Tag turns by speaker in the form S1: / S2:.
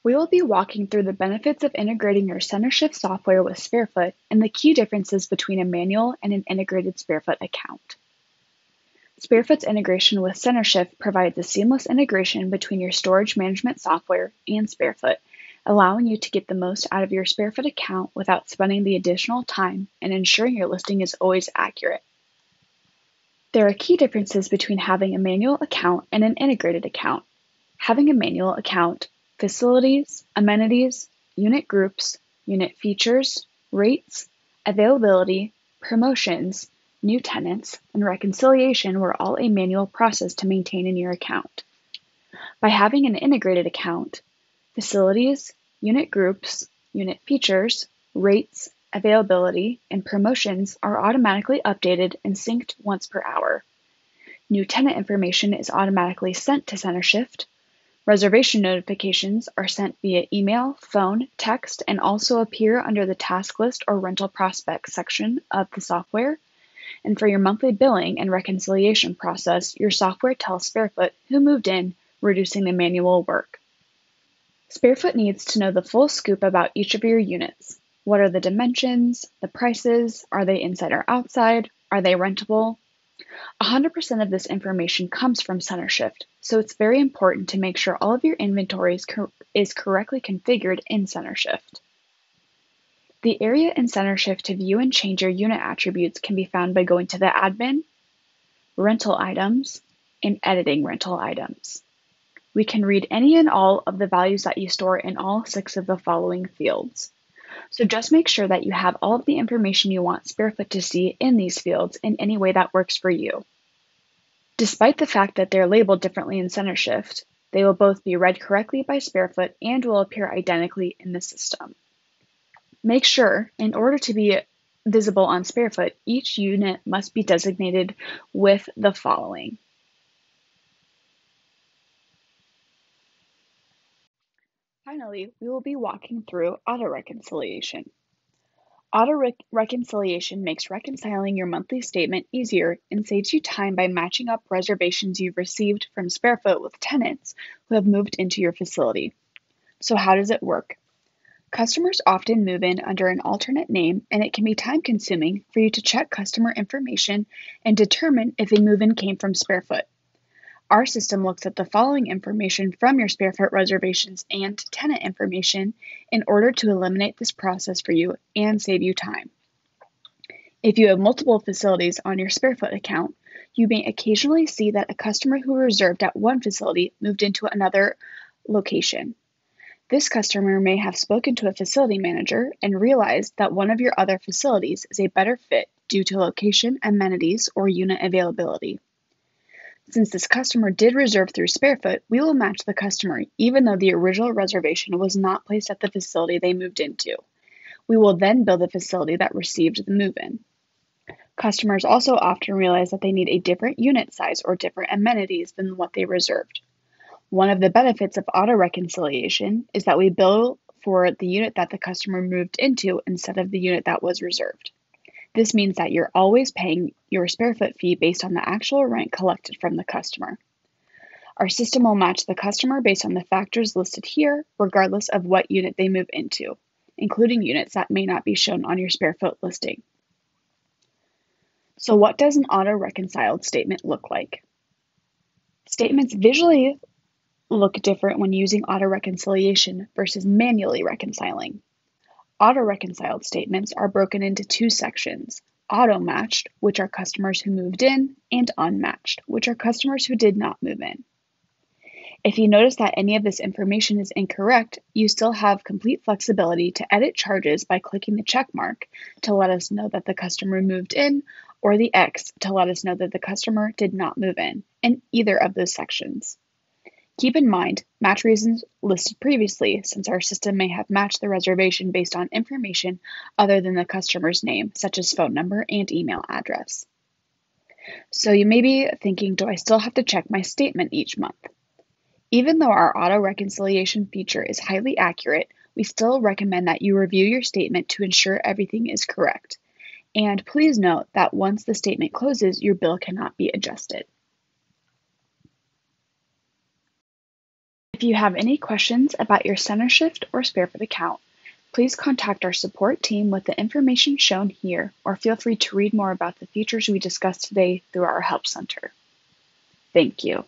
S1: We will be walking through the benefits of integrating your Centershift software with SpareFoot and the key differences between a manual and an integrated SpareFoot account. SpareFoot's integration with Centershift provides a seamless integration between your storage management software and SpareFoot, allowing you to get the most out of your SpareFoot account without spending the additional time and ensuring your listing is always accurate. There are key differences between having a manual account and an integrated account. Having a manual account, facilities, amenities, unit groups, unit features, rates, availability, promotions, new tenants, and reconciliation were all a manual process to maintain in your account. By having an integrated account, facilities, unit groups, unit features, rates, availability, and promotions are automatically updated and synced once per hour. New tenant information is automatically sent to Centershift. Reservation notifications are sent via email, phone, text, and also appear under the task list or rental prospects section of the software. And for your monthly billing and reconciliation process, your software tells SpareFoot who moved in, reducing the manual work. SpareFoot needs to know the full scoop about each of your units. What are the dimensions, the prices, are they inside or outside, are they rentable? 100% of this information comes from Centershift, so it's very important to make sure all of your inventory is correctly configured in Centershift. The area in Centershift to view and change your unit attributes can be found by going to the Admin, Rental Items, and Editing Rental Items. We can read any and all of the values that you store in all 6 of the following fields. So just make sure that you have all of the information you want SpareFoot to see in these fields in any way that works for you. Despite the fact that they're labeled differently in Centershift, they will both be read correctly by SpareFoot and will appear identically in the system. Make sure, in order to be visible on SpareFoot, each unit must be designated with the following. Finally, we will be walking through auto-reconciliation. Auto-reconciliation makes reconciling your monthly statement easier and saves you time by matching up reservations you've received from SpareFoot with tenants who have moved into your facility. So how does it work? Customers often move in under an alternate name, and it can be time-consuming for you to check customer information and determine if a move-in came from SpareFoot. Our system looks at the following information from your SpareFoot reservations and tenant information in order to eliminate this process for you and save you time. If you have multiple facilities on your SpareFoot account, you may occasionally see that a customer who reserved at one facility moved into another location. This customer may have spoken to a facility manager and realized that one of your other facilities is a better fit due to location, amenities, or unit availability. Since this customer did reserve through SpareFoot, we will match the customer even though the original reservation was not placed at the facility they moved into. We will then bill the facility that received the move-in. Customers also often realize that they need a different unit size or different amenities than what they reserved. One of the benefits of auto-reconciliation is that we bill for the unit that the customer moved into instead of the unit that was reserved. This means that you're always paying your SpareFoot fee based on the actual rent collected from the customer. Our system will match the customer based on the factors listed here, regardless of what unit they move into, including units that may not be shown on your SpareFoot listing. So what does an auto-reconciled statement look like? Statements visually look different when using auto-reconciliation versus manually reconciling. Auto-reconciled statements are broken into 2 sections, auto-matched, which are customers who moved in, and unmatched, which are customers who did not move in. If you notice that any of this information is incorrect, you still have complete flexibility to edit charges by clicking the check mark to let us know that the customer moved in, or the X to let us know that the customer did not move in either of those sections. Keep in mind, match reasons listed previously, since our system may have matched the reservation based on information other than the customer's name, such as phone number and email address. So you may be thinking, do I still have to check my statement each month? Even though our auto-reconciliation feature is highly accurate, we still recommend that you review your statement to ensure everything is correct. And please note that once the statement closes, your bill cannot be adjusted. If you have any questions about your Centershift or SpareFoot account, please contact our support team with the information shown here, or feel free to read more about the features we discussed today through our Help Center. Thank you.